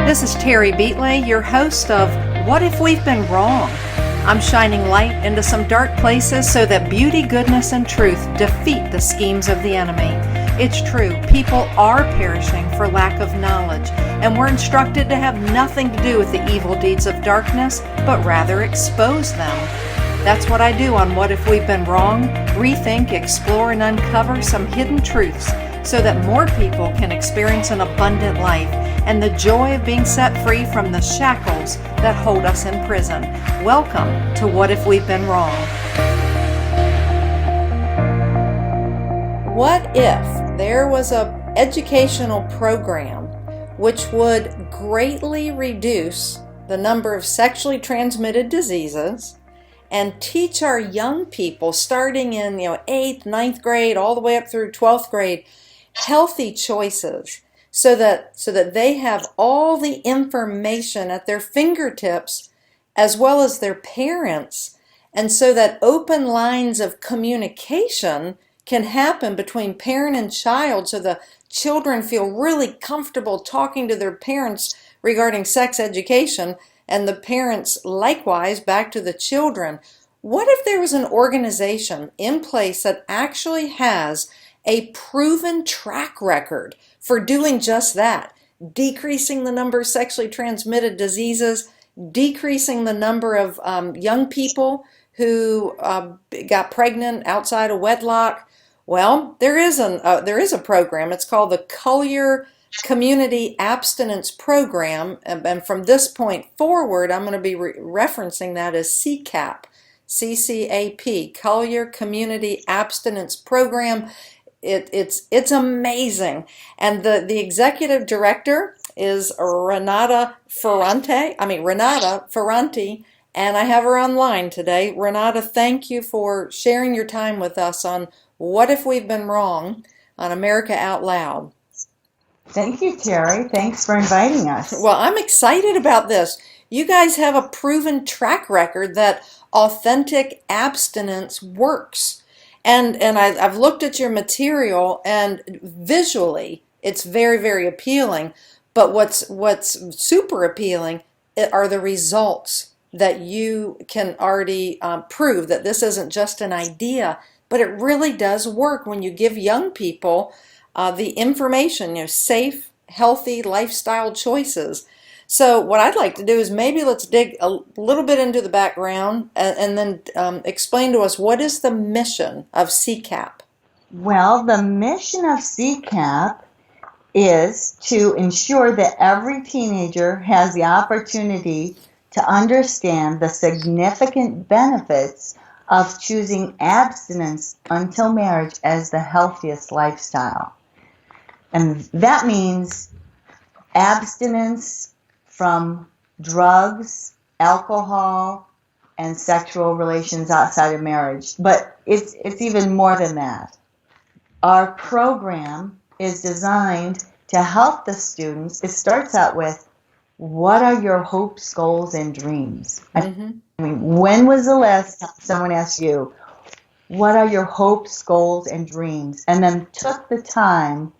This is Terry Beatley, your host of What If We've Been Wrong? I'm shining light into some dark places so that beauty, goodness, and truth defeat the schemes of the enemy. It's true, people are perishing for lack of knowledge, and we're instructed to have nothing to do with the evil deeds of darkness, but rather expose them. That's what I do on What If We've Been Wrong? Rethink, explore, and uncover some hidden truths so that more people can experience an abundant life and the joy of being set free from the shackles that hold us in prison. Welcome to What If We've Been Wrong? What if there was an educational program which would greatly reduce the number of sexually transmitted diseases and teach our young people starting in 8th, 9th grade all the way up through 12th grade healthy choices so that they have all the information at their fingertips as well as their parents, and so that open lines of communication can happen between parent and child so the children feel really comfortable talking to their parents regarding sex education, and the parents likewise back to the children. What if there was an organization in place that actually has a proven track record for doing just that, decreasing the number of sexually transmitted diseases, decreasing the number of young people who got pregnant outside of wedlock? Well, there is a program. It's called the Collier Community Abstinence Program, and from this point forward, I'm going to be referencing that as CCAP, CCAP, Collier Community Abstinence Program. It's amazing, and the executive director is Renate Ferrante. And I have her online today. Renate, thank you for sharing your time with us on What If We've Been Wrong on America Out Loud. Thank you, Terry. Thanks for inviting us. Well, I'm excited about this. You guys have a proven track record that authentic abstinence works. And I've looked at your material, and visually it's very, very appealing. But what's super appealing are the results that you can already prove that this isn't just an idea, but it really does work when you give young people the information, safe, healthy lifestyle choices. So what I'd like to do is maybe let's dig a little bit into the background and then explain to us, what is the mission of CCAP? Well, the mission of CCAP is to ensure that every teenager has the opportunity to understand the significant benefits of choosing abstinence until marriage as the healthiest lifestyle. And that means abstinence from drugs, alcohol, and sexual relations outside of marriage. But it's even more than that. Our program is designed to help the students. It starts out with, what are your hopes, goals, and dreams? Mm-hmm. I mean, when was the last time someone asked you, what are your hopes, goals, and dreams? And then took the time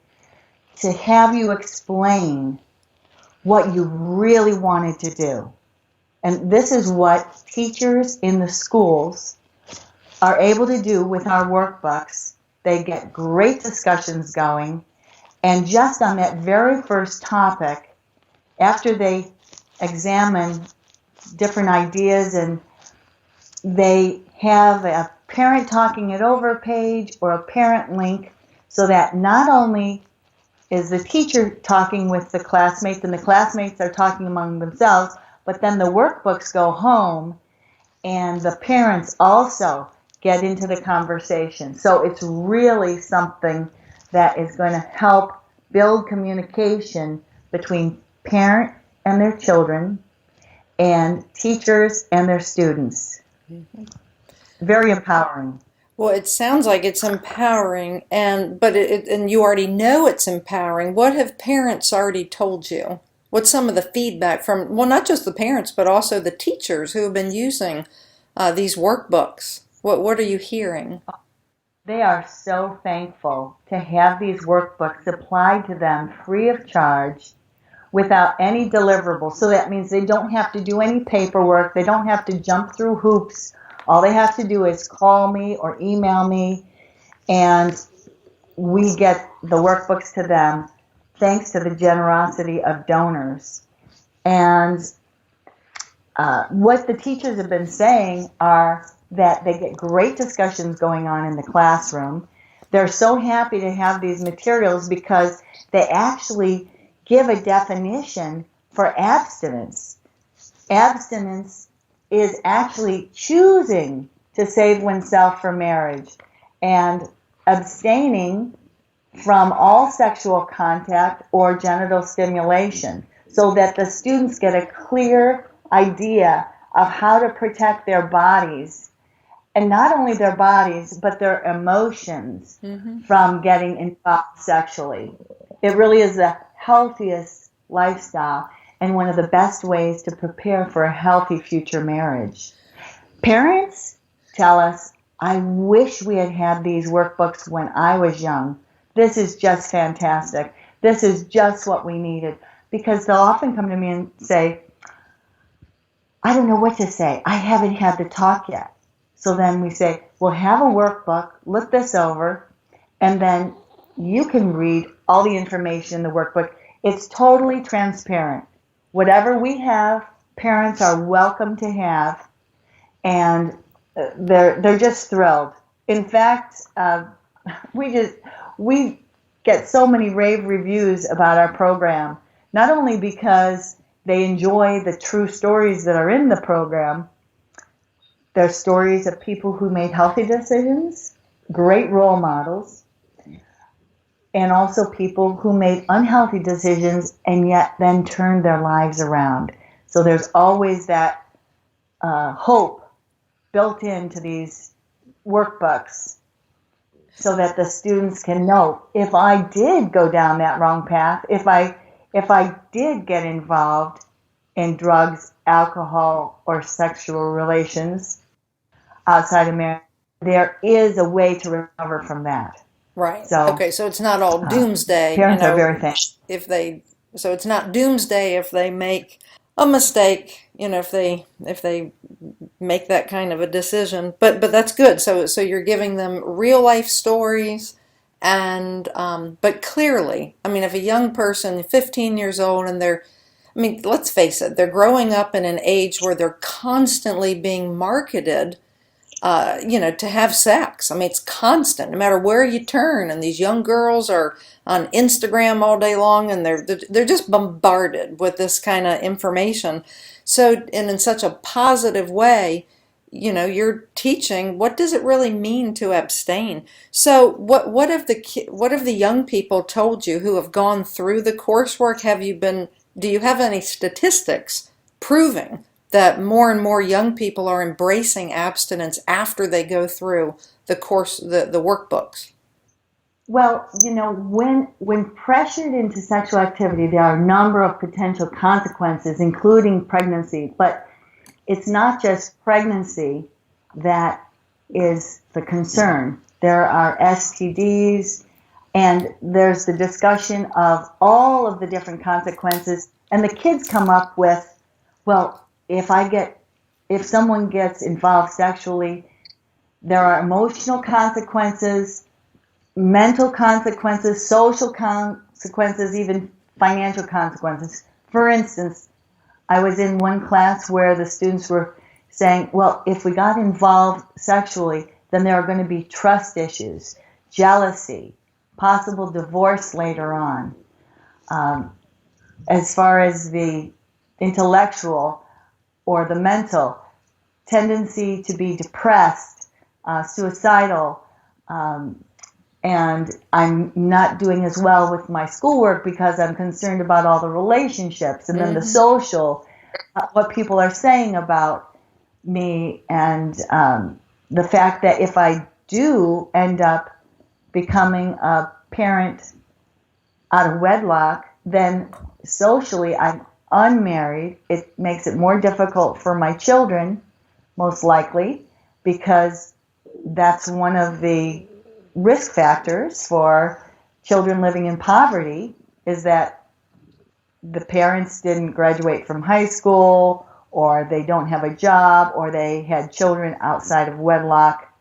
to have you explain what you really wanted to do. And this is what teachers in the schools are able to do with our workbooks. They get great discussions going, and just on that very first topic, after they examine different ideas, and they have a parent talking it over page or a parent link, so that not only is the teacher talking with the classmates and the classmates are talking among themselves, but then the workbooks go home and the parents also get into the conversation. So it's really something that is going to help build communication between parent and their children and teachers and their students. Mm-hmm. Very empowering. Well, it sounds like it's empowering, but you already know it's empowering. What have parents already told you? What's some of the feedback from, well, not just the parents, but also the teachers who have been using these workbooks? What are you hearing? They are so thankful to have these workbooks applied to them free of charge without any deliverable. So that means they don't have to do any paperwork. They don't have to jump through hoops. All they have to do is call me or email me, and we get the workbooks to them thanks to the generosity of donors. And what the teachers have been saying are that they get great discussions going on in the classroom. They're so happy to have these materials because they actually give a definition for abstinence. Abstinence is actually choosing to save oneself for marriage and abstaining from all sexual contact or genital stimulation, so that the students get a clear idea of how to protect their bodies, and not only their bodies, but their emotions from getting involved sexually. It really is the healthiest lifestyle and one of the best ways to prepare for a healthy future marriage. Parents tell us, I wish we had had these workbooks when I was young. This is just fantastic. This is just what we needed. Because they'll often come to me and say, I don't know what to say. I haven't had the talk yet. So then we say, well, have a workbook, look this over, and then you can read all the information in the workbook. It's totally transparent. Whatever we have, parents are welcome to have, and they're just thrilled. In fact, we get so many rave reviews about our program, not only because they enjoy the true stories that are in the program. They're stories of people who made healthy decisions, great role models, and also people who made unhealthy decisions and yet then turned their lives around. So there's always that hope built into these workbooks so that the students can know, if I did go down that wrong path, if I did get involved in drugs, alcohol, or sexual relations outside of marriage, there is a way to recover from that. Right. So, okay, so it's not all doomsday. Parents are very thankful. So it's not doomsday if they make a mistake, if they make that kind of a decision. But that's good. So you're giving them real life stories, and but clearly, if a young person, 15 years old, and let's face it, they're growing up in an age where they're constantly being marketed, to have sex. It's constant, no matter where you turn. And these young girls are on Instagram all day long, and they're just bombarded with this kind of information. So, and in such a positive way, you're teaching what does it really mean to abstain. So, what have the young people told you who have gone through the coursework? Do you have any statistics proving that more and more young people are embracing abstinence after they go through the course, the workbooks? Well, when pressured into sexual activity, there are a number of potential consequences, including pregnancy. But it's not just pregnancy that is the concern. There are STDs, and there's the discussion of all of the different consequences. And the kids come up with, well, if someone gets involved sexually, there are emotional consequences, mental consequences, social consequences, even financial consequences. For instance, I was in one class where the students were saying, well, if we got involved sexually, then there are going to be trust issues, jealousy, possible divorce later on. As far as the intellectual or the mental, tendency to be depressed, suicidal, and I'm not doing as well with my schoolwork because I'm concerned about all the relationships, and then the social, what people are saying about me, and the fact that if I do end up becoming a parent out of wedlock, then socially I'm unmarried. It makes it more difficult for my children, most likely, because that's one of the risk factors for children living in poverty, is that the parents didn't graduate from high school, or they don't have a job, or they had children outside of wedlock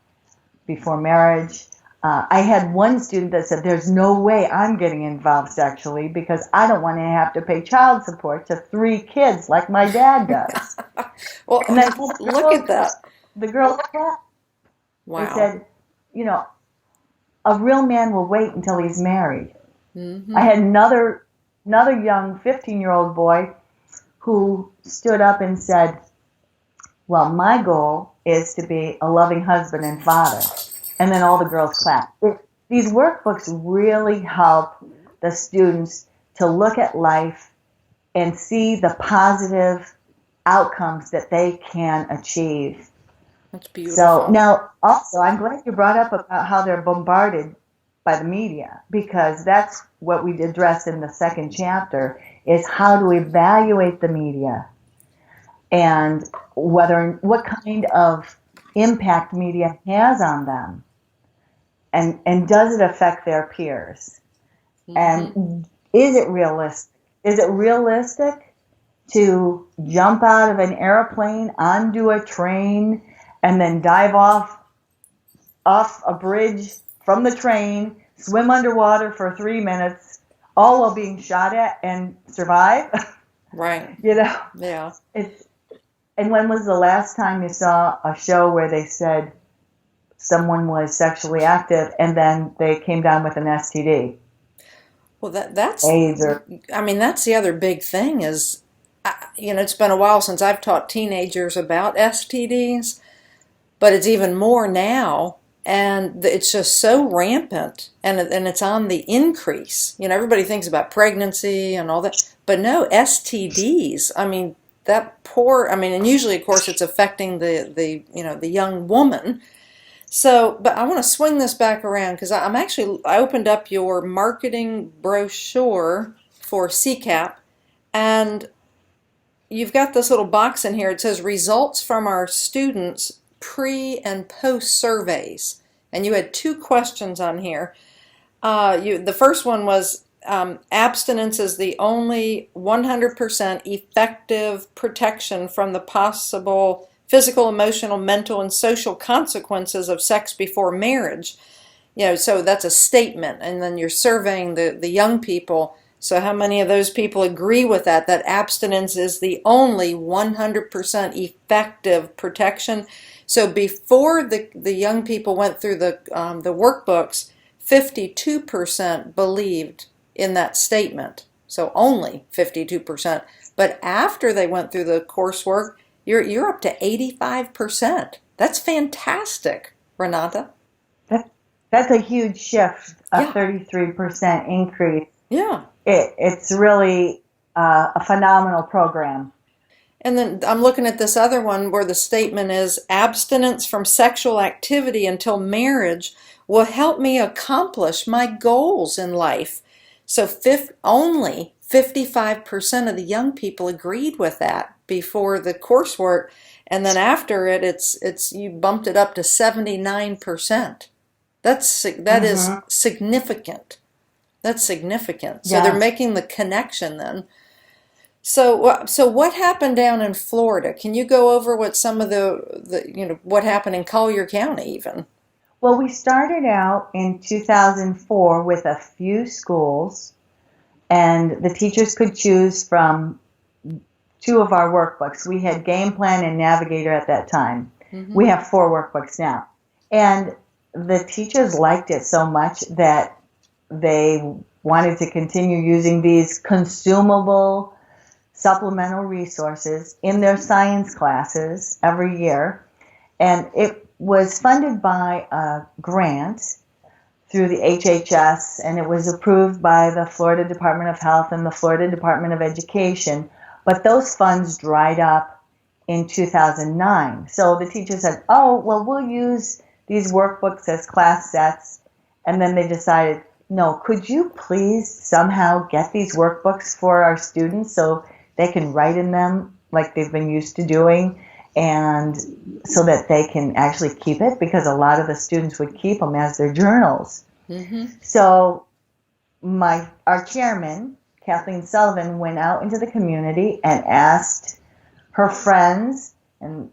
before marriage. I had one student that said, there's no way I'm getting involved sexually because I don't want to have to pay child support to 3 kids like my dad does. Well, And then look at that. The girls laughed. Wow. They said, a real man will wait until he's married. Mm-hmm. I had another young 15-year-old boy who stood up and said, well, my goal is to be a loving husband and father. And then all the girls clapped. These workbooks really help the students to look at life and see the positive outcomes that they can achieve. That's beautiful. So now, also, I'm glad you brought up about how they're bombarded by the media, because that's what we addressed in the second chapter, is how to evaluate the media and what kind of impact media has on them. And does it affect their peers? Mm-hmm. And is it realistic? Is it realistic to jump out of an airplane onto a train and then dive off a bridge from the train, swim underwater for 3 minutes, all while being shot at, and survive? Right. Yeah. And when was the last time you saw a show where they said someone was sexually active and then they came down with an STD? Well, that's AIDS that's the other big thing is, it's been a while since I've taught teenagers about STDs, but it's even more now, and it's just so rampant, and it's on the increase. Everybody thinks about pregnancy and all that, but no, STDs. And usually, of course, it's affecting the young woman. So, but I want to swing this back around because I opened up your marketing brochure for CCAP, and you've got this little box in here. It says results from our students' pre and post surveys, and you had 2 questions on here. The first one was abstinence is the only 100% effective protection from the possible physical, emotional, mental, and social consequences of sex before marriage. So that's a statement, and then you're surveying the young people. So how many of those people agree with that abstinence is the only 100% effective protection? So before the young people went through the workbooks, 52% believed in that statement. So only 52%. But after they went through the coursework, you're up to 85%. That's fantastic, Renate. That's a huge shift, a 33% increase. Yeah. It's really a phenomenal program. And then I'm looking at this other one where the statement is abstinence from sexual activity until marriage will help me accomplish my goals in life. So only 55% of the young people agreed with that before the coursework, and then after it's you bumped it up to 79%. That is significant. That's significant. So they're making the connection then. So what happened down in Florida? Can you go over what some of what happened in Collier County even? Well, we started out in 2004 with a few schools, and the teachers could choose from 2 of our workbooks. We had Game Plan and Navigator at that time. Mm-hmm. We have 4 workbooks now. And the teachers liked it so much that they wanted to continue using these consumable supplemental resources in their science classes every year. And it was funded by a grant through the HHS, and it was approved by the Florida Department of Health and the Florida Department of Education. But those funds dried up in 2009. So the teacher said, we'll use these workbooks as class sets. And then they decided, no, could you please somehow get these workbooks for our students so they can write in them like they've been used to doing, and so that they can actually keep it, because a lot of the students would keep them as their journals. Mm-hmm. So our chairman, Kathleen Sullivan, went out into the community and asked her friends and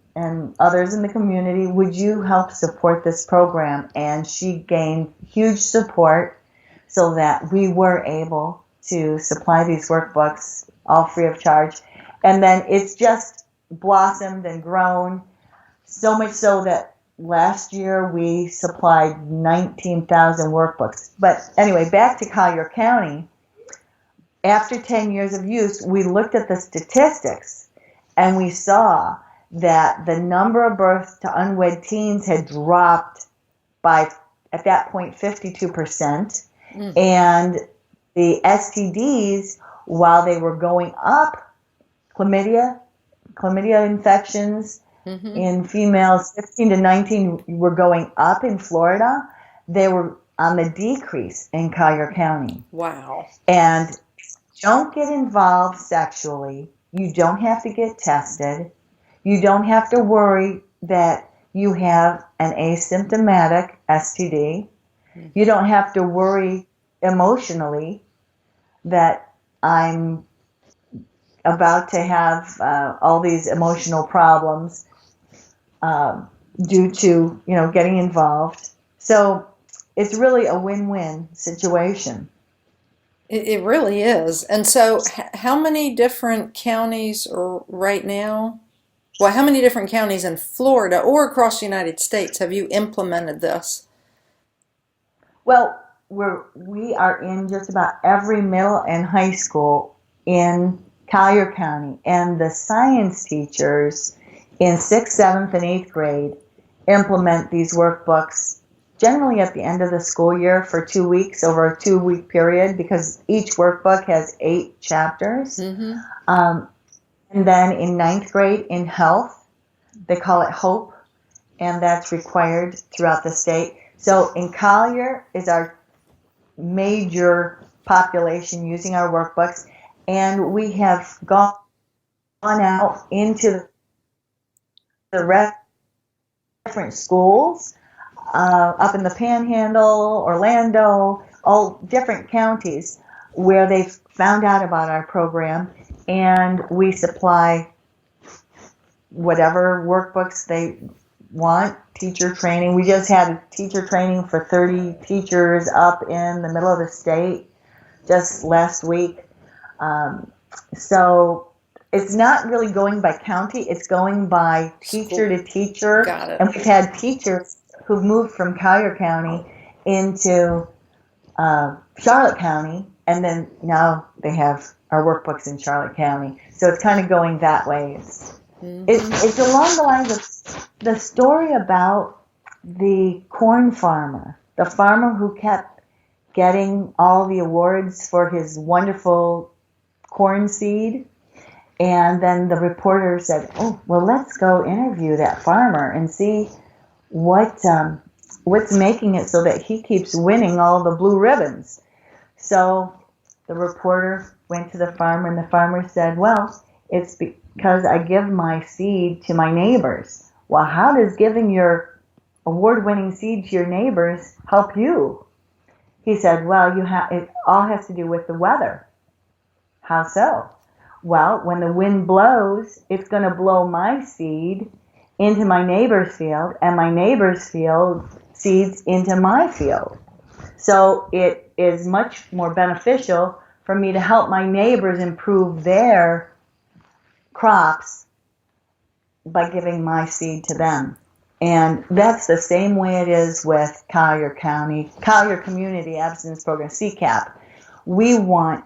others in the community, would you help support this program? And she gained huge support so that we were able to supply these workbooks all free of charge. And then it's just blossomed and grown, so much so that last year we supplied 19,000 workbooks. But anyway, back to Collier County. After 10 years of use, we looked at the statistics and we saw that the number of births to unwed teens had dropped by, at that point, 52%. And the STDs, while they were going up, chlamydia infections in females 15 to 19 were going up in Florida. They were on the decrease in Collier County. Wow. And don't get involved sexually. You don't have to get tested. You don't have to worry that you have an asymptomatic STD. You don't have to worry emotionally that I'm about to have all these emotional problems due to, getting involved. So it's really a win-win situation. It really is. And so how many different counties are right now? Well, how many different counties in Florida or across the United States have you implemented this? Well, we are in just about every middle and high school in Collier County, and the science teachers in 6th, 7th, and 8th grade implement these workbooks generally at the end of the school year for 2 weeks, over a 2-week period, because each workbook has 8 chapters. And then in 9th grade in health, they call it HOPE, and that's required throughout the state. So in Collier is our major population using our workbooks, and we have gone out into the rest of different schools, up in the Panhandle, Orlando, all different counties where they've found out about our program, and we supply whatever workbooks they want, teacher training. We just had a teacher training for 30 teachers up in the middle of the state just last week. So it's not really going by county, it's going by teacher to teacher. Got it. And we've had teachers who've moved from Collier County into Charlotte County, and then now they have our workbooks in Charlotte County. So it's kind of going that way. It's along the lines of the story about the corn farmer, the farmer who kept getting all the awards for his wonderful corn seed. And then the reporter said, oh, well, let's go interview that farmer and see what's making it so that he keeps winning all the blue ribbons. So the reporter went to the farmer, and the farmer said, well, it's because I give my seed to my neighbors. Well, how does giving your award-winning seed to your neighbors help you? He said, well, it all has to do with the weather. How so? Well, when the wind blows, it's going to blow my seed into my neighbor's field, and my neighbor's field seeds into my field. So it is much more beneficial for me to help my neighbors improve their crops by giving my seed to them. And that's the same way it is with Collier Community Abstinence Program, CCAP. We want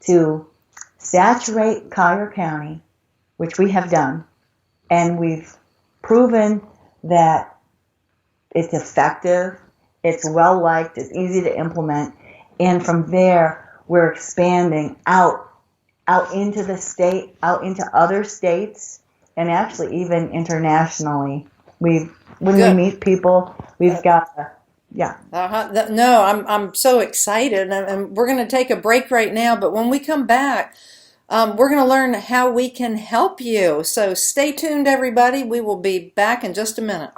to saturate Collier County, which we have done, and we've proven that it's effective, it's well-liked, it's easy to implement, and from there we're expanding out into the state, out into other states, and actually even internationally. When we meet people, we've got yeah. No, I'm so excited, and we're going to take a break right now, but when we come back, we're going to learn how we can help you. So stay tuned, everybody. We will be back in just a minute.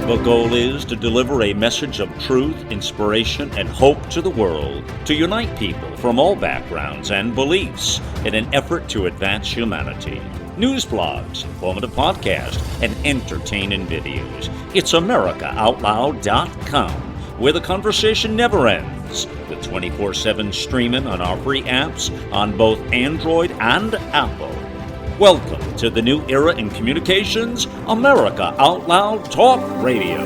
The goal is to deliver a message of truth, inspiration, and hope to the world, to unite people from all backgrounds and beliefs in an effort to advance humanity. News blogs, informative podcasts, and entertaining videos. It's AmericaOutloud.com, where the conversation never ends, with 24/7 streaming on our free apps on both Android and Apple. Welcome to the new era in communications, America Out Loud Talk Radio.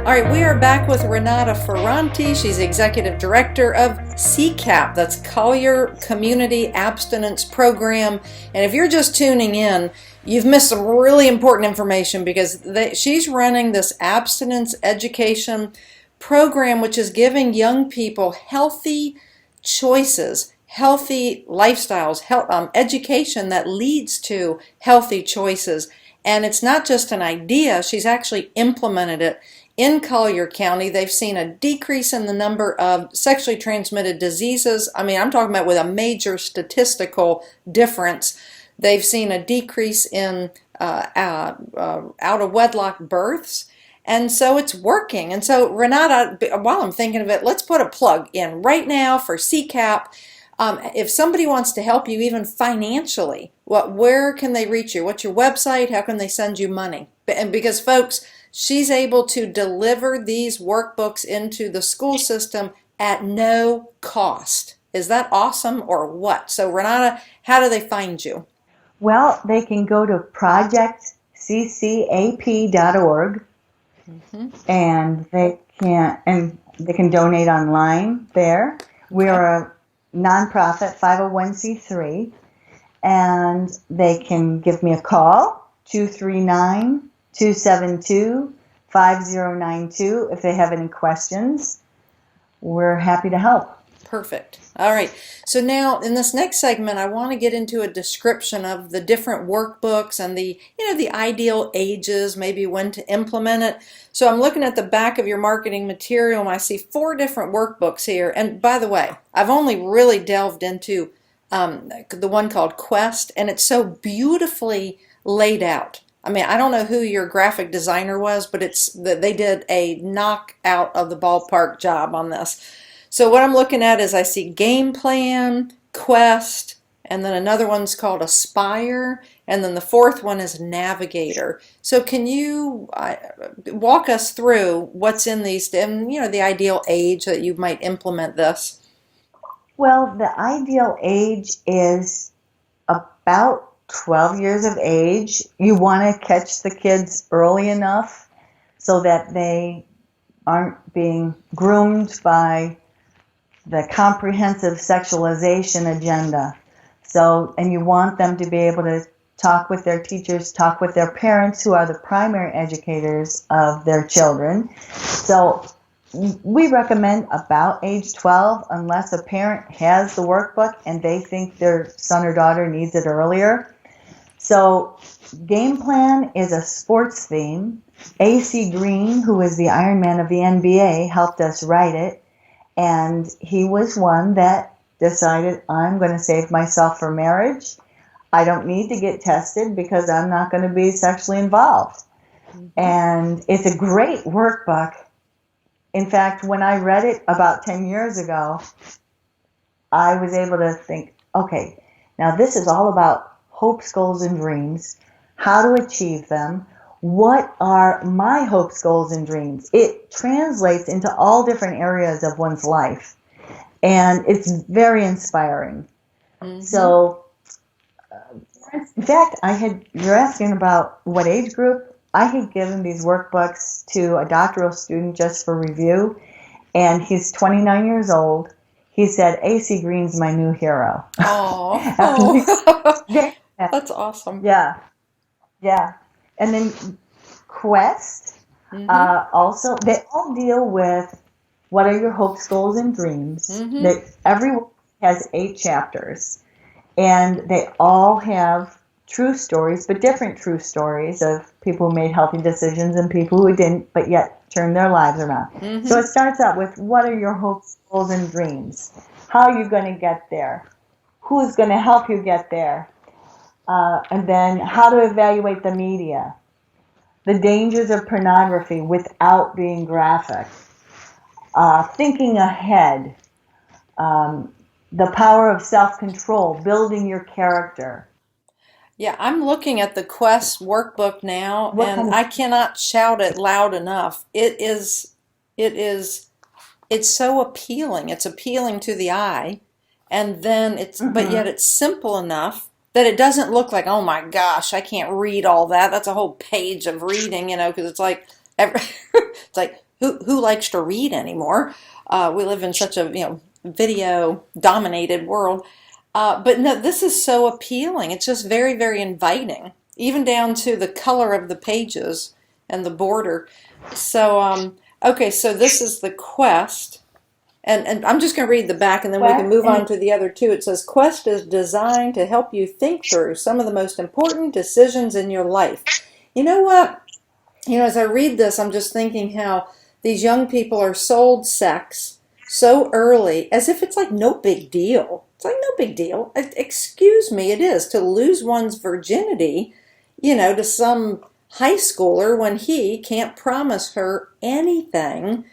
All right, we are back with Renate Ferrante. She's the Executive Director of CCAP, that's Collier County Abstinence Program. And if you're just tuning in, you've missed some really important information because she's running this abstinence education program, which is giving young people healthy choices, healthy lifestyles, education that leads to healthy choices. And it's not just an idea, she's actually implemented it in Collier County. They've seen a decrease in the number of sexually transmitted diseases. I mean, I'm talking about with a major statistical difference. They've seen a decrease in out of wedlock births. And so it's working. And so, Renate, while I'm thinking of it, let's put a plug in right now for CCAP. If somebody wants to help you even financially, where can they reach you? What's your website? How can they send you money? And because, folks, she's able to deliver these workbooks into the school system at no cost. Is that awesome or what? So, Renate, how do they find you? Well, they can go to projectccap.org. And they can donate online there. We are a nonprofit 501c3, and they can give me a call 239-272-5092 if they have any questions. We're happy to help. Perfect. All right. So now in this next segment, I want to get into a description of the different workbooks and the ideal ages, maybe when to implement it. So I'm looking at the back of your marketing material and I see 4 different workbooks here. And by the way, I've only really delved into the one called Quest, and it's so beautifully laid out. I mean, I don't know who your graphic designer was, but they did a knockout of the ballpark job on this. So what I'm looking at is I see Game Plan, Quest, and then another one's called Aspire, and then the 4th one is Navigator. So can you walk us through what's in these, and the ideal age that you might implement this? Well, the ideal age is about 12 years of age. You want to catch the kids early enough so that they aren't being groomed by the comprehensive sexualization agenda. So, and you want them to be able to talk with their teachers, talk with their parents who are the primary educators of their children. So we recommend about age 12 unless a parent has the workbook and they think their son or daughter needs it earlier. So Game Plan is a sports theme. AC Green, who is the Iron Man of the NBA, helped us write it. And he was one that decided, I'm going to save myself for marriage. I don't need to get tested because I'm not going to be sexually involved. And it's a great workbook. In fact, when I read it about 10 years ago, I was able to think, okay, now this is all about hopes, goals, and dreams, how to achieve them. What are my hopes, goals, and dreams? It translates into all different areas of one's life, and it's very inspiring. So, in fact, you're asking about what age group. I had given these workbooks to a doctoral student just for review, and he's 29 years old. He said, AC Green's my new hero. Oh, that's awesome. Yeah. And then Quest, also, they all deal with what are your hopes, goals, and dreams. Every one has 8 chapters, and they all have true stories, but different true stories of people who made healthy decisions and people who didn't, but yet turned their lives around. So it starts out with what are your hopes, goals, and dreams? How are you going to get there? who's going to help you get there. And then how to evaluate the media, the dangers of pornography without being graphic, thinking ahead, the power of self-control, building your character. Yeah, I'm looking at the Quest workbook now, and I cannot shout it loud enough. It's so appealing. It's appealing to the eye, and then but yet it's simple enough that it doesn't look like, oh my gosh, I can't read all that. That's a whole page of reading, because it's like, it's like who likes to read anymore? We live in such a video dominated world. But no, this is so appealing. It's just very, very inviting, even down to the color of the pages and the border. So, okay, so this is the Quest. And I'm just going to read the back, and then we can move on to the other two. It says, Quest is designed to help you think through some of the most important decisions in your life. You know what? As I read this, I'm just thinking how these young people are sold sex so early, as if it's like no big deal. It's like no big deal. Excuse me, it is to lose one's virginity, to some high schooler when he can't promise her anything,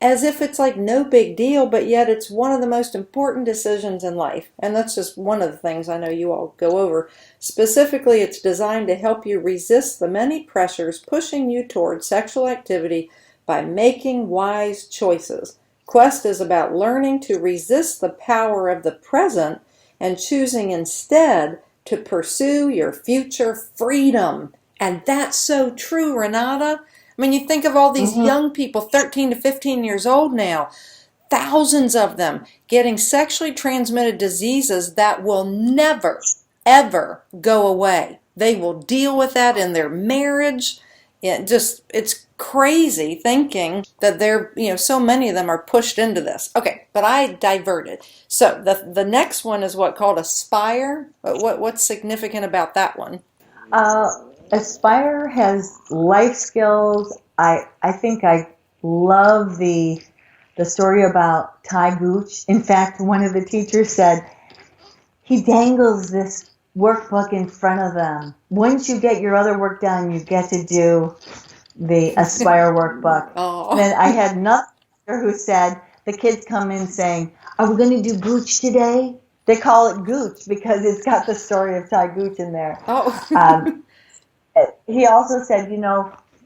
as if it's like no big deal, but yet it's one of the most important decisions in life. And that's just one of the things I know you all go over. Specifically, it's designed to help you resist the many pressures pushing you toward sexual activity by making wise choices. Quest is about learning to resist the power of the present and choosing instead to pursue your future freedom. And that's so true, Renata. I mean, you think of all these young people, 13 to 15 years old now, thousands of them getting sexually transmitted diseases that will never, ever go away. They will deal with that in their marriage. It's crazy thinking that so many of them are pushed into this. Okay, but I diverted. So the next one is called Aspire. What's significant about that one? Aspire has life skills. I think I love the story about Ty Gooch. In fact, one of the teachers said he dangles this workbook in front of them. Once you get your other work done, you get to do the Aspire workbook. Oh. Then I had another teacher who said the kids come in saying, "Are we going to do Gooch today?" They call it Gooch because it's got the story of Ty Gooch in there. Oh. He also said,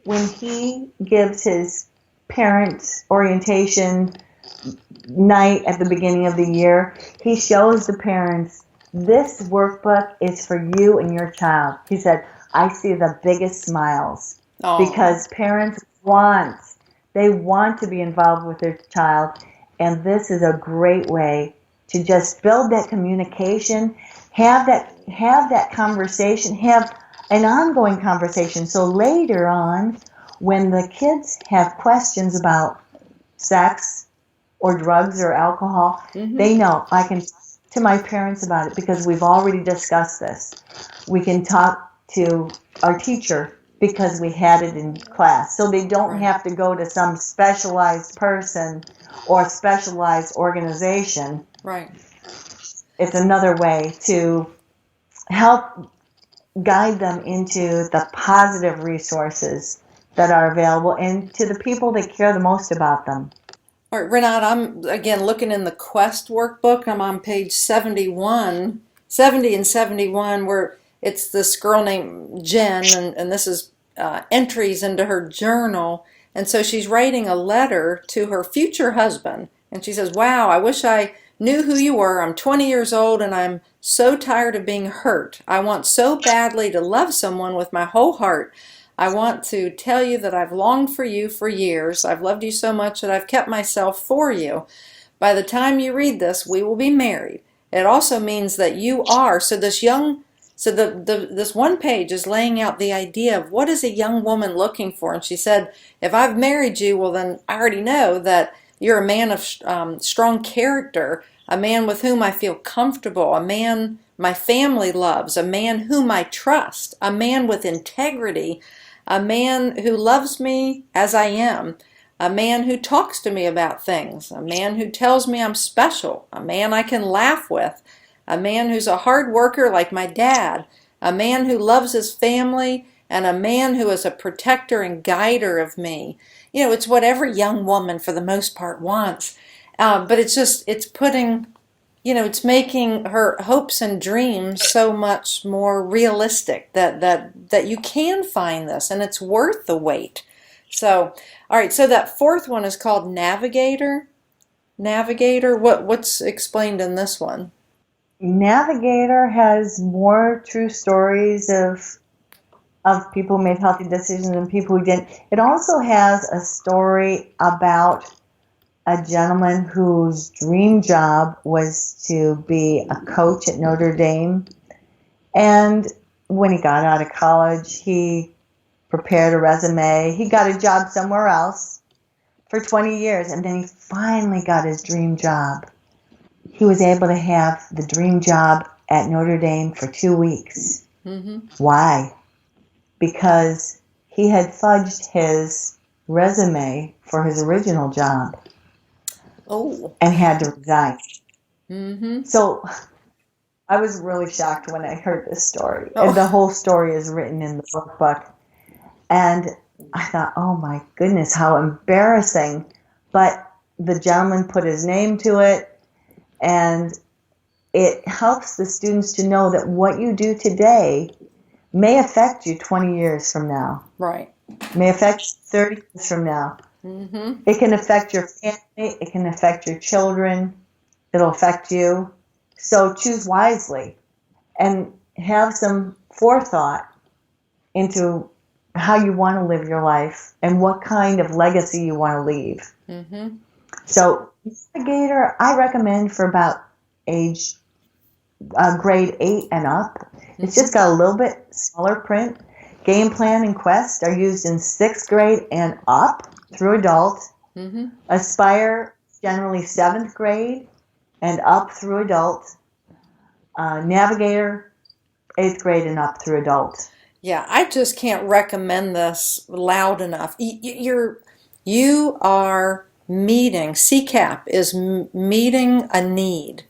when he gives his parent orientation night at the beginning of the year, he shows the parents, this workbook is for you and your child. He said, I see the biggest smiles. Oh. Because parents want to be involved with their child, and this is a great way to just build that communication, have that conversation, have an ongoing conversation. So later on, when the kids have questions about sex or drugs or alcohol, they know I can talk to my parents about it because we've already discussed this. We can talk to our teacher because we had it in class. So they don't have to go to some specialized person or specialized organization. Right. It's another way to help guide them into the positive resources that are available and to the people that care the most about them. All right, Renate, I'm again looking in the Quest workbook. I'm on page 70 and 71, where it's this girl named Jen, and this is entries into her journal. And so she's writing a letter to her future husband. And she says, wow, I wish I knew who you were. I'm 20 years old and I'm so tired of being hurt. I want so badly to love someone with my whole heart. I want to tell you that I've longed for you for years. I've loved you so much that I've kept myself for you. By the time you read this, we will be married. It also means that you are. So this one page is laying out the idea of what is a young woman looking for. And she said, if I've married you, well then I already know that you're a man of strong character, a man with whom I feel comfortable, a man my family loves, a man whom I trust, a man with integrity, a man who loves me as I am, a man who talks to me about things, a man who tells me I'm special, a man I can laugh with, a man who's a hard worker like my dad, a man who loves his family, and a man who is a protector and guider of me. It's what every young woman for the most part wants. But it's putting, it's making her hopes and dreams so much more realistic that you can find this and it's worth the wait. So, all right, so that fourth one is called Navigator. Navigator, what's explained in this one? Navigator has more true stories of people who made healthy decisions and people who didn't. It also has a story about a gentleman whose dream job was to be a coach at Notre Dame. And when he got out of college, he prepared a resume. He got a job somewhere else for 20 years, and then he finally got his dream job. He was able to have the dream job at Notre Dame for 2 weeks. Mm-hmm. Why? Because he had fudged his resume for his original job. Oh. And had to resign. Mm-hmm. So I was really shocked when I heard this story. Oh. And the whole story is written in the workbook. And I thought, oh my goodness, how embarrassing. But the gentleman put his name to it, and it helps the students to know that what you do today may affect you 20 years from now. Right. May affect you 30 years from now. Mm-hmm. It can affect your family. It can affect your children. It'll affect you. So choose wisely and have some forethought into how you want to live your life and what kind of legacy you want to leave. Mm-hmm. So Navigator, I recommend for about age grade 8 and up. Mm-hmm. It's just got a little bit smaller print. Game Plan and Quest are used in 6th grade and up through adult. Mm-hmm. Aspire, generally 7th grade and up through adult. Navigator, 8th grade and up through adult. Yeah, I just can't recommend this loud enough. You are meeting, CCAP is meeting a need,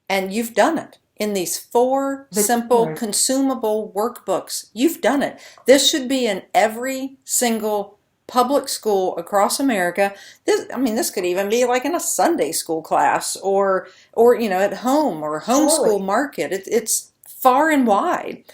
and you've done it. In these 4 simple, consumable workbooks, you've done it. This should be in every single public school across America. This could even be like in a Sunday school class or at home or homeschool market. It's far and wide.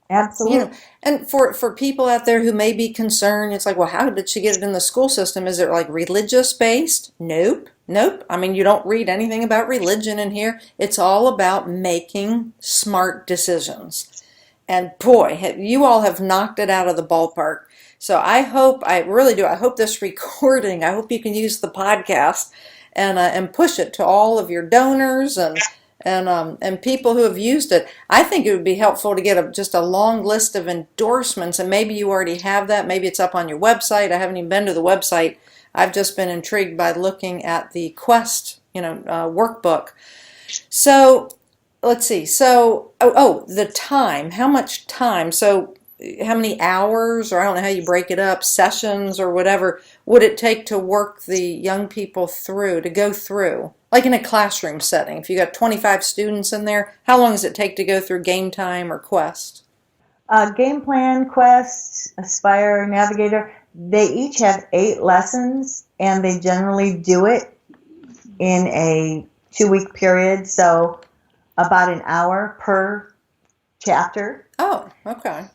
Absolutely. And for people out there who may be concerned, it's like, well, how did she get it in the school system? Is it like religious based? Nope. You don't read anything about religion in here. It's all about making smart decisions. And boy, you all have knocked it out of the ballpark. So I really do. I hope this recording, I hope you can use the podcast and push it to all of your donors and people who have used it. I think it would be helpful to get just a long list of endorsements, and maybe you already have that. Maybe it's up on your website. I haven't even been to the website. I've just been intrigued by looking at the Quest, workbook. So let's see. So, the time. How much time? So how many hours, or I don't know how you break it up, sessions or whatever, would it take to work the young people through, to go through? Like in a classroom setting, if you got 25 students in there, how long does it take to go through Game Time or Quest? Game Plan, Quest, Aspire, Navigator, they each have 8 lessons, and they generally do it in a 2-week period, so about an hour per chapter. Oh, okay.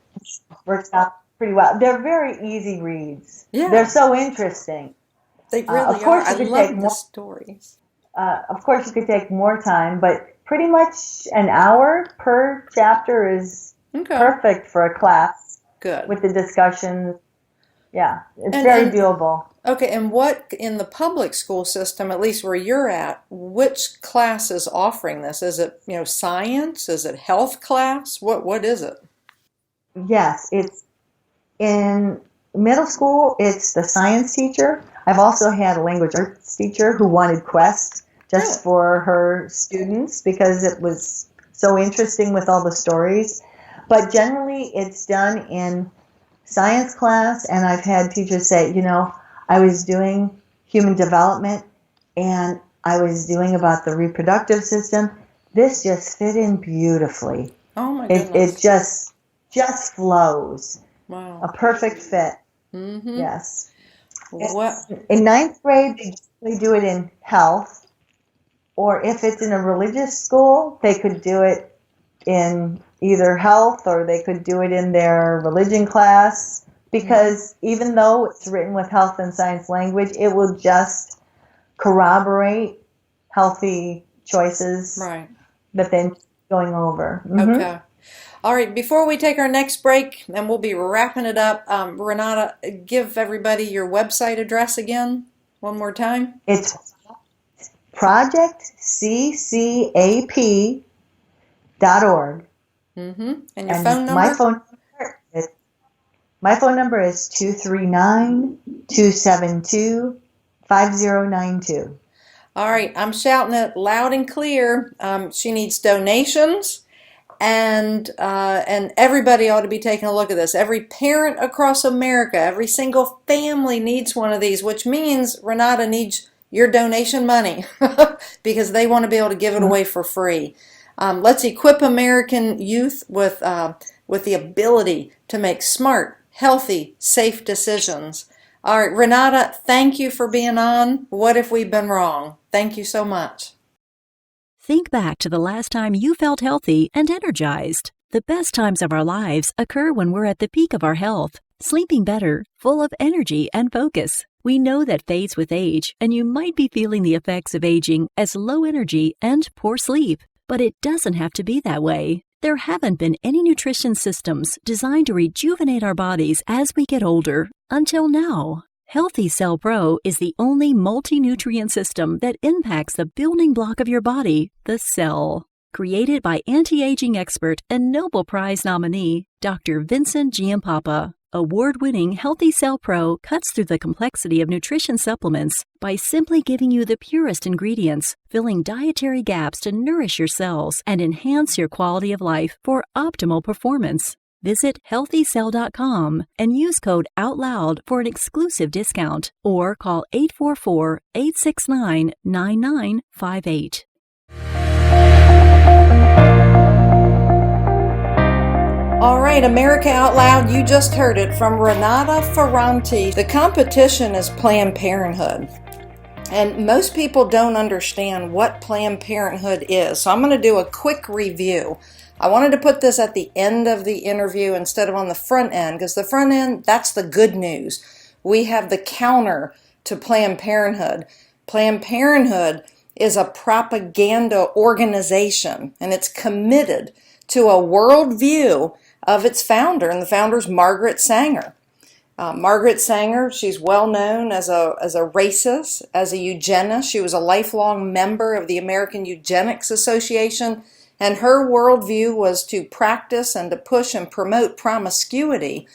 Works out pretty well. They're very easy reads. Yeah. They're so interesting. They really are. I love the stories. Of course, you could take more time, but pretty much an hour per chapter is perfect for a class. Good. With the discussions. Yeah, it's very doable. Okay, and what, in the public school system, at least where you're at, which class is offering this? Is it, science? Is it health class? What is it? Yes, it's in middle school, it's the science teacher. I've also had a language arts teacher who wanted Quest just for her students because it was so interesting with all the stories. But generally, it's done in science class, and I've had teachers say, I was doing human development, and I was doing about the reproductive system, this just fit in beautifully. Oh my It goodness. just flows. Wow. A perfect fit. Mm-hmm. Yes. What? In ninth grade, they do it in health, or if it's in a religious school, they could do it in either health or they could do it in their religion class, because even though it's written with health and science language, it will just corroborate healthy choices Right. that then going over. Okay. All right, before we take our next break, and we'll be wrapping it up, Renata, give everybody your website address again, one more time. It's projectccap.org. And your And phone number? my phone number is 239-272-5092. All right, I'm shouting it loud and clear. She needs donations. And everybody ought to be taking a look at this. Every parent across America, every single family needs one of these, which means Renata needs your donation money because they want to be able to give it away for free. Let's equip American youth with the ability to make smart, healthy, safe decisions. All right, Renata, thank you for being on. What if we've been wrong? Thank you so much. Think back to the last time you felt healthy and energized. The best times of our lives occur when we're at the peak of our health, sleeping better, full of energy and focus. We know that fades with age, and you might be feeling the effects of aging as low energy and poor sleep. But it doesn't have to be that way. There haven't been any nutrition systems designed to rejuvenate our bodies as we get older until now. Healthy Cell Pro is the only multi-nutrient system that impacts the building block of your body, the cell. Created by anti-aging expert and Nobel Prize nominee, Dr. Vincent Giampapa, award-winning Healthy Cell Pro cuts through the complexity of nutrition supplements by simply giving you the purest ingredients, filling dietary gaps to nourish your cells and enhance your quality of life for optimal performance. Visit healthycell.com and use code OUTLOUD for an exclusive discount, or call 844-869-9958. All right, America Out Loud, you just heard it from Renate Ferrante. The competition is Planned Parenthood. And most people don't understand what Planned Parenthood is. So I'm going to do a quick review. I wanted to put this at the end of the interview instead of on the front end, because the front end, that's the good news. We have the counter to Planned Parenthood. Planned Parenthood is a propaganda organization, and it's committed to a worldview of its founder, and the founder's Margaret Sanger. Margaret Sanger, she's well known as a racist, as a eugenist. She was a lifelong member of the American Eugenics Association, and her worldview was to practice and to push and promote promiscuity,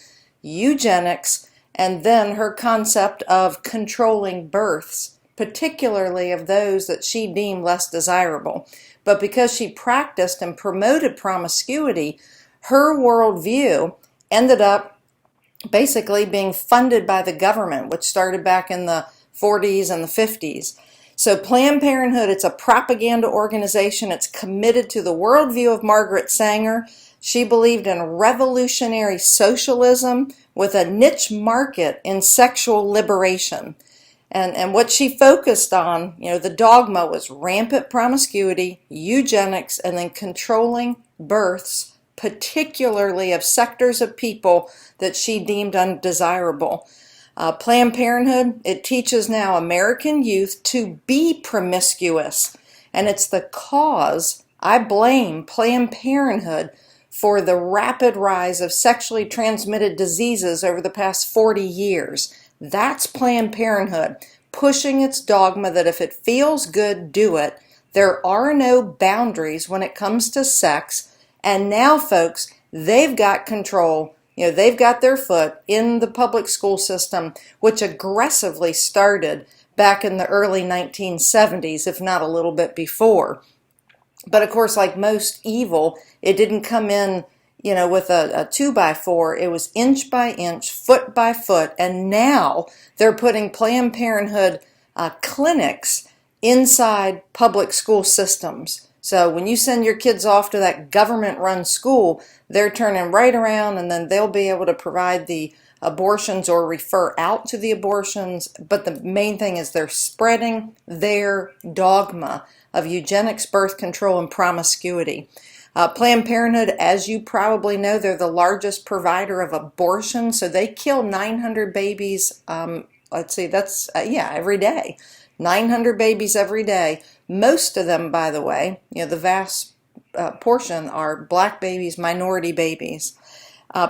eugenics, and then her concept of controlling births, particularly of those that she deemed less desirable. But because she practiced and promoted promiscuity, her worldview ended up basically being funded by the government, which started back in the 40s and the 50s. So Planned Parenthood, it's a propaganda organization. It's committed to the worldview of Margaret Sanger. She believed in revolutionary socialism with a niche market in sexual liberation. And what she focused on, the dogma was rampant promiscuity, eugenics, and then controlling births, particularly of sectors of people that she deemed undesirable. Planned Parenthood, it teaches now American youth to be promiscuous. And it's the cause, I blame Planned Parenthood for the rapid rise of sexually transmitted diseases over the past 40 years. That's Planned Parenthood, pushing its dogma that if it feels good, do it. There are no boundaries when it comes to sex. And now, folks, they've got control. They've got their foot in the public school system, which aggressively started back in the early 1970s, if not a little bit before. But of course, like most evil, it didn't come in, with a 2x4. It was inch by inch, foot by foot. And now they're putting Planned Parenthood clinics inside public school systems. So when you send your kids off to that government-run school, they're turning right around, and then they'll be able to provide the abortions or refer out to the abortions. But the main thing is they're spreading their dogma of eugenics, birth control, and promiscuity. Planned Parenthood, as you probably know, they're the largest provider of abortion. So they kill 900 babies, every day. 900 babies every day. Most of them, by the way, the vast portion are black babies, minority babies.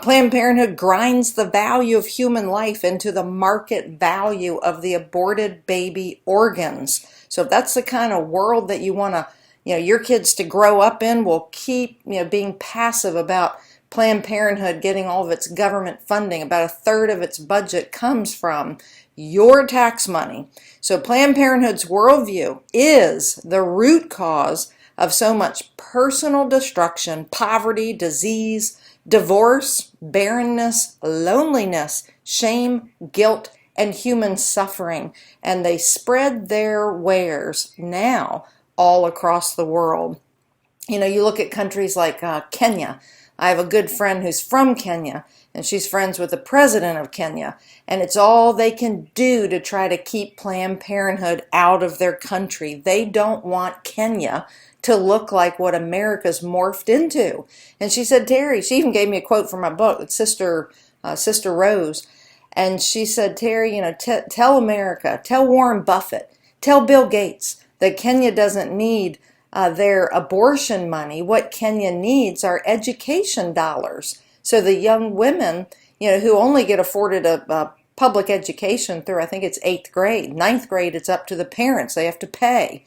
Planned Parenthood grinds the value of human life into the market value of the aborted baby organs. So if that's the kind of world that you want to, your kids to grow up in, will keep, being passive about Planned Parenthood getting all of its government funding. About a third of its budget comes from your tax money. So Planned Parenthood's worldview is the root cause of so much personal destruction, poverty, disease, divorce, barrenness, loneliness, shame, guilt, and human suffering. And they spread their wares now all across the world. You look at countries like Kenya. I have a good friend who's from Kenya, and she's friends with the president of Kenya. And it's all they can do to try to keep Planned Parenthood out of their country. They don't want Kenya to look like what America's morphed into. And she said, Terry, she even gave me a quote from my book, it's Sister Rose. And she said, Terry, tell America, tell Warren Buffett, tell Bill Gates that Kenya doesn't need their abortion money. What Kenya needs are education dollars. So the young women, who only get afforded a public education through, I think it's 8th grade. 9th grade, it's up to the parents. They have to pay.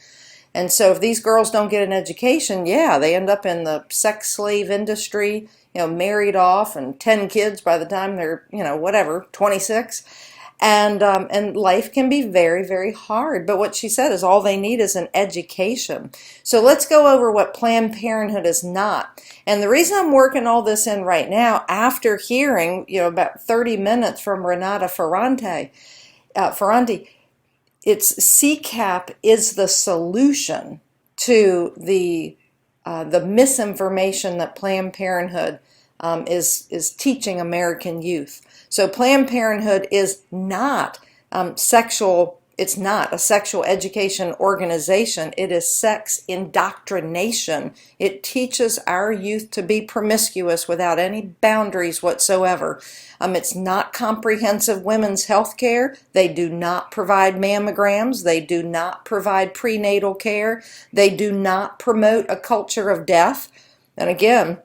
And so if these girls don't get an education, they end up in the sex slave industry, married off and 10 kids by the time they're, 26. And life can be very, very hard. But what she said is all they need is an education. So let's go over what Planned Parenthood is not. And the reason I'm working all this in right now, after hearing, about 30 minutes from Renate Ferrante, it's CCAP is the solution to the misinformation that Planned Parenthood is teaching American youth. So Planned Parenthood is not it's not a sexual education organization. It is sex indoctrination. It teaches our youth to be promiscuous without any boundaries whatsoever. It's not comprehensive women's health care. They do not provide mammograms. They do not provide prenatal care. They do not promote a culture of death. And again,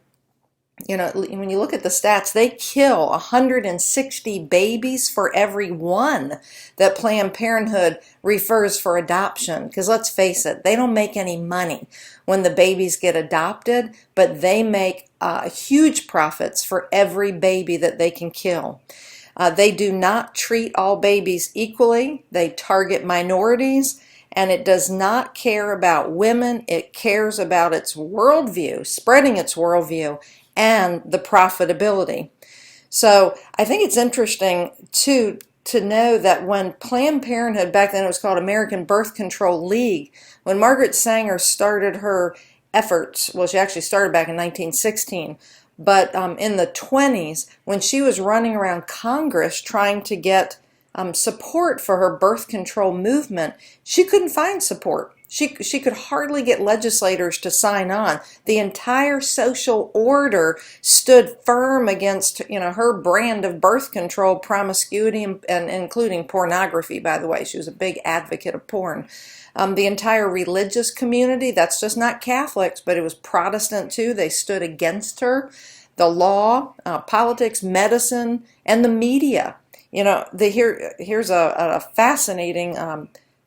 when you look at the stats, they kill 160 babies for every one that Planned Parenthood refers for adoption. Because let's face it, they don't make any money when the babies get adopted, but they make huge profits for every baby that they can kill. They do not treat all babies equally. They target minorities. And it does not care about women. It cares about its worldview, spreading its worldview, and the profitability. So I think it's interesting to know that when Planned Parenthood, back then it was called American Birth Control League, when Margaret Sanger started her efforts, well, she actually started back in 1916, but in the 20s, when she was running around Congress trying to get support for her birth control movement, she couldn't find support. She could hardly get legislators to sign on. The entire social order stood firm against, her brand of birth control, promiscuity, and including pornography, by the way. She was a big advocate of porn. The entire religious community, that's just not Catholics, but it was Protestant too. They stood against her. The law, politics, medicine, and the media. Here's a fascinating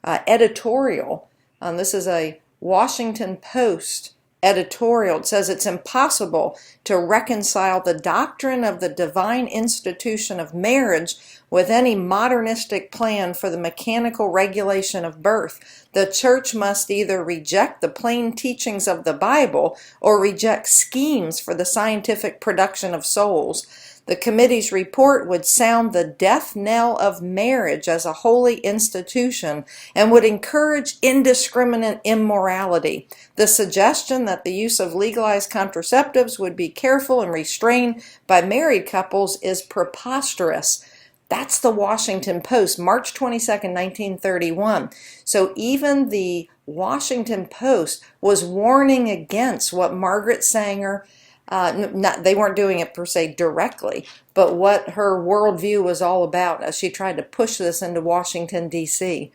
editorial. This is a Washington Post editorial. It says it's impossible to reconcile the doctrine of the divine institution of marriage with any modernistic plan for the mechanical regulation of birth. The church must either reject the plain teachings of the Bible or reject schemes for the scientific production of souls. The committee's report would sound the death knell of marriage as a holy institution and would encourage indiscriminate immorality. The suggestion that the use of legalized contraceptives would be careful and restrained by married couples is preposterous. That's the Washington Post, March 22nd, 1931. So even the Washington Post was warning against what Margaret Sanger, they weren't doing it per se directly, but what her worldview was all about as she tried to push this into Washington, D.C.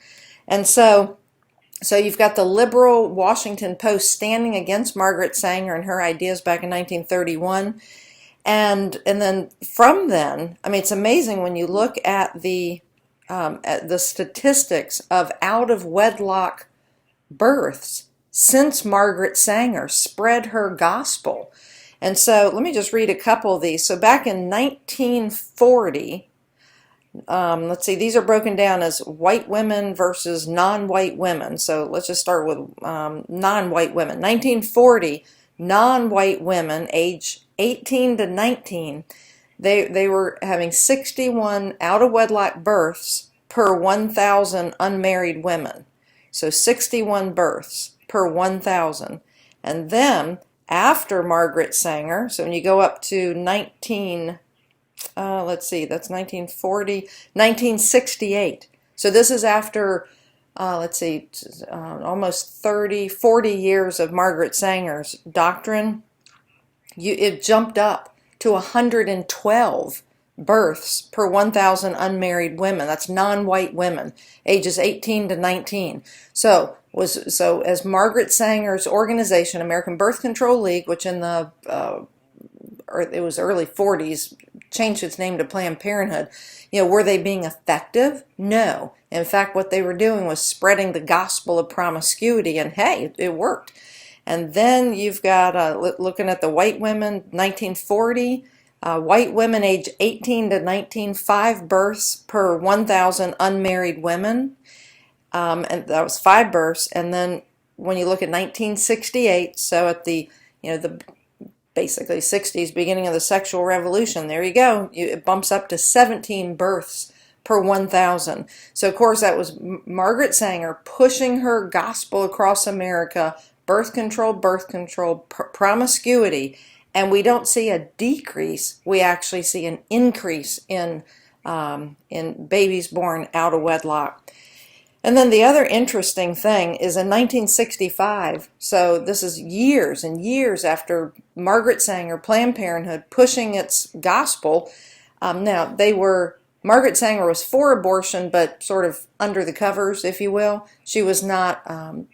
And so you've got the liberal Washington Post standing against Margaret Sanger and her ideas back in 1931. And then from then, I mean, it's amazing when you look at the statistics of out-of-wedlock births since Margaret Sanger spread her gospel. And so let me just read a couple of these. So back in 1940, let's see, these are broken down as white women versus non-white women. So let's just start with non-white women. 1940, non-white women age 18 to 19, they were having 61 out-of-wedlock births per 1,000 unmarried women. So 61 births per 1,000. And then after Margaret Sanger, so when you go up to 1968. So this is after, almost 40 years of Margaret Sanger's doctrine. It jumped up to 112 births per 1,000 unmarried women. That's non-white women, ages 18 to 19. So as Margaret Sanger's organization, American Birth Control League, which in the it was early 40s, changed its name to Planned Parenthood, were they being effective? No. In fact, what they were doing was spreading the gospel of promiscuity, and hey, it worked. And then you've got, looking at the white women, 1940, white women age 18 to 19, 5 births per 1,000 unmarried women. And that was 5 births. And then when you look at 1968, so at the basically 60s, beginning of the sexual revolution, there you go. It bumps up to 17 births per 1,000. So, of course, that was Margaret Sanger pushing her gospel across America, birth control, promiscuity, and we don't see a decrease. We actually see an increase in babies born out of wedlock. And then the other interesting thing is in 1965, so this is years and years after Margaret Sanger, Planned Parenthood, pushing its gospel. Margaret Sanger was for abortion, but sort of under the covers, if you will. She was not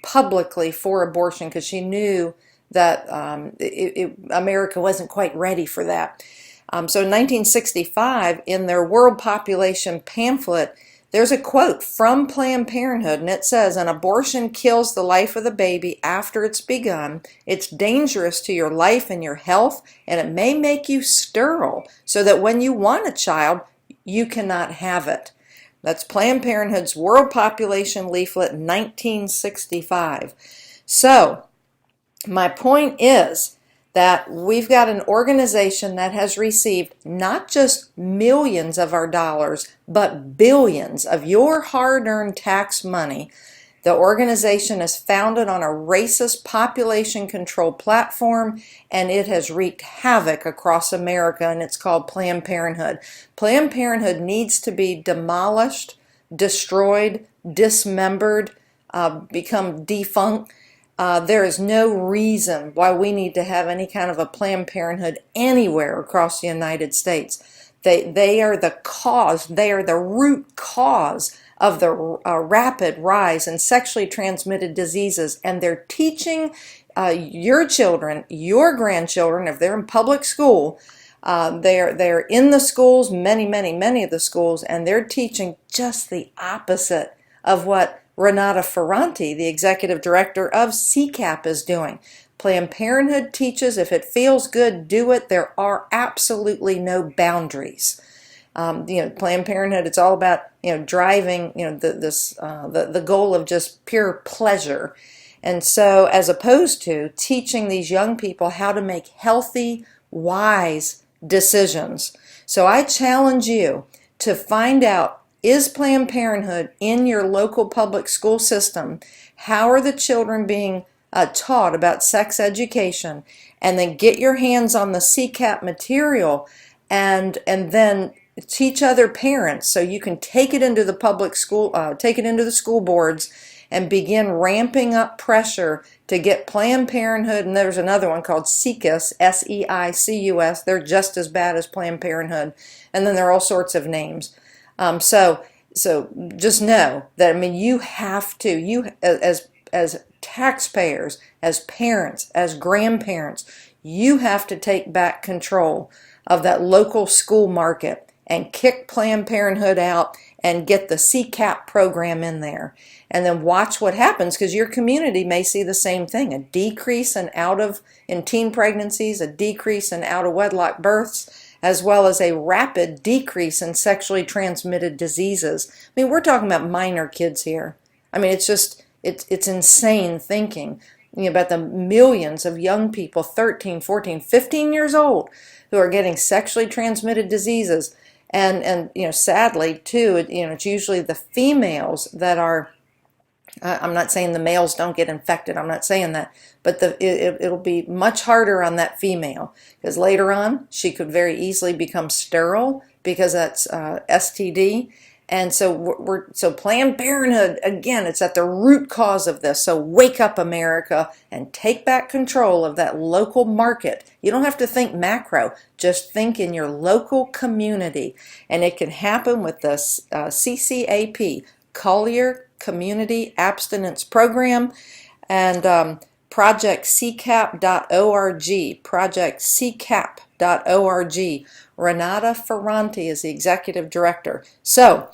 publicly for abortion because she knew that America wasn't quite ready for that. So in 1965, in their World Population pamphlet, there's a quote from Planned Parenthood, and it says, "An abortion kills the life of the baby after it's begun. It's dangerous to your life and your health, and it may make you sterile, so that when you want a child, you cannot have it." That's Planned Parenthood's World Population Leaflet, 1965. So, my point is that we've got an organization that has received not just millions of our dollars, but billions of your hard-earned tax money. The organization is founded on a racist population control platform, and it has wreaked havoc across America, and it's called Planned Parenthood. Planned Parenthood needs to be demolished, destroyed, dismembered, become defunct. There is no reason why we need to have any kind of a Planned Parenthood anywhere across the United States. They are the cause, they are the root cause of the rapid rise in sexually transmitted diseases, and they're teaching your children, your grandchildren, if they're in public school, they're in the schools, many of the schools, and they're teaching just the opposite of what Renate Ferrante, the executive director of CCAP, is doing. Planned Parenthood teaches if it feels good, do it. There are absolutely no boundaries. Planned Parenthood, it's all about, driving, the goal of just pure pleasure. And so as opposed to teaching these young people how to make healthy, wise decisions. So I challenge you to find out, is Planned Parenthood in your local public school system? How are the children being taught about sex education? And then get your hands on the CCAP material and then teach other parents so you can take it into the public school, take it into the school boards and begin ramping up pressure to get Planned Parenthood, and there's another one called SEICUS, S-E-I-C-U-S. They're just as bad as Planned Parenthood, and then there are all sorts of names. So just know that, you have to, as taxpayers, as parents, as grandparents, you have to take back control of that local school market and kick Planned Parenthood out and get the CCAP program in there. And then watch what happens, because your community may see the same thing, a decrease in teen pregnancies, a decrease in out of wedlock births, as well as a rapid decrease in sexually transmitted diseases. We're talking about minor kids here. It's insane thinking about the millions of young people, 13, 14, 15 years old, who are getting sexually transmitted diseases. And sadly too, it's usually the females that are, I'm not saying the males don't get infected, I'm not saying that, but it'll be much harder on that female, because later on she could very easily become sterile because that's STD. And so Planned Parenthood, again, it's at the root cause of this. So wake up, America, and take back control of that local market. You don't have to think macro, just think in your local community. And it can happen with the CCAP, Collier Community Abstinence Program, and projectccap.org, projectccap.org. Renate Ferrante is the executive director. So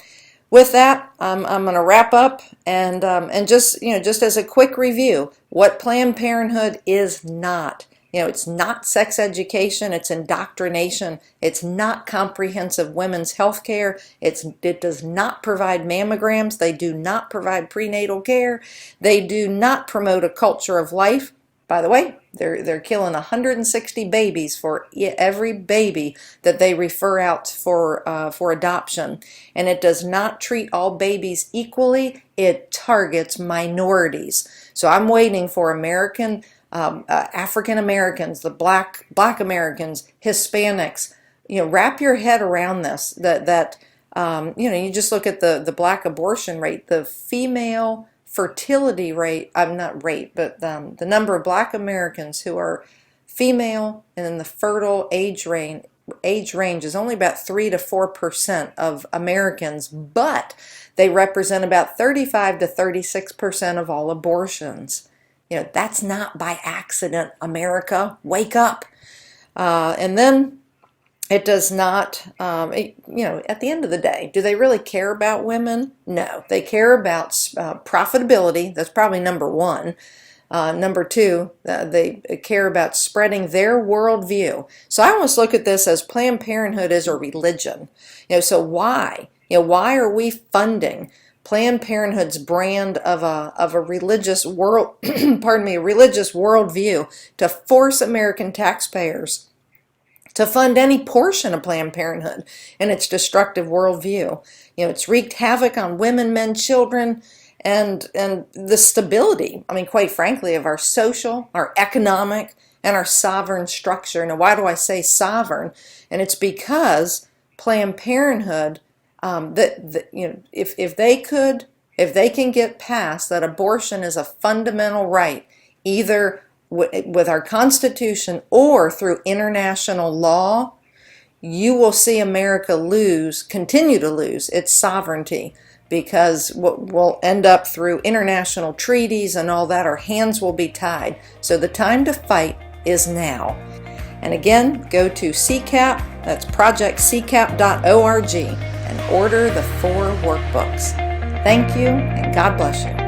with that, I'm going to wrap up and just as a quick review, what Planned Parenthood is not. It's not sex education, it's indoctrination, it's not comprehensive women's health care, it does not provide mammograms, they do not provide prenatal care, they do not promote a culture of life. By the way, they're killing 160 babies for every baby that they refer out for adoption. And it does not treat all babies equally, it targets minorities. So I'm waiting for African Americans, the black Americans, Hispanics, wrap your head around this, that you just look at the black abortion rate, the female fertility rate, not rate, but the number of black Americans who are female and in the fertile age range is only about 3 to 4% of Americans, but they represent about 35 to 36% of all abortions. That's not by accident, America. Wake up. And then it does not, at the end of the day, do they really care about women? No. They care about profitability. That's probably number one. Number two, they care about spreading their worldview. So I almost look at this as Planned Parenthood is a religion. So why? Why are we funding Planned Parenthood's brand of a religious world, religious worldview to force American taxpayers to fund any portion of Planned Parenthood and its destructive worldview? It's wreaked havoc on women, men, children, and the stability, quite frankly, of our social, our economic, and our sovereign structure. Now, why do I say sovereign? And it's because Planned Parenthood, if they can get past that abortion is a fundamental right, either with our Constitution or through international law, you will see America continue to lose its sovereignty, because what will end up through international treaties and all that, our hands will be tied. So the time to fight is now. And again, go to CCAP, that's projectccap.org, and order the 4 workbooks. Thank you, and God bless you.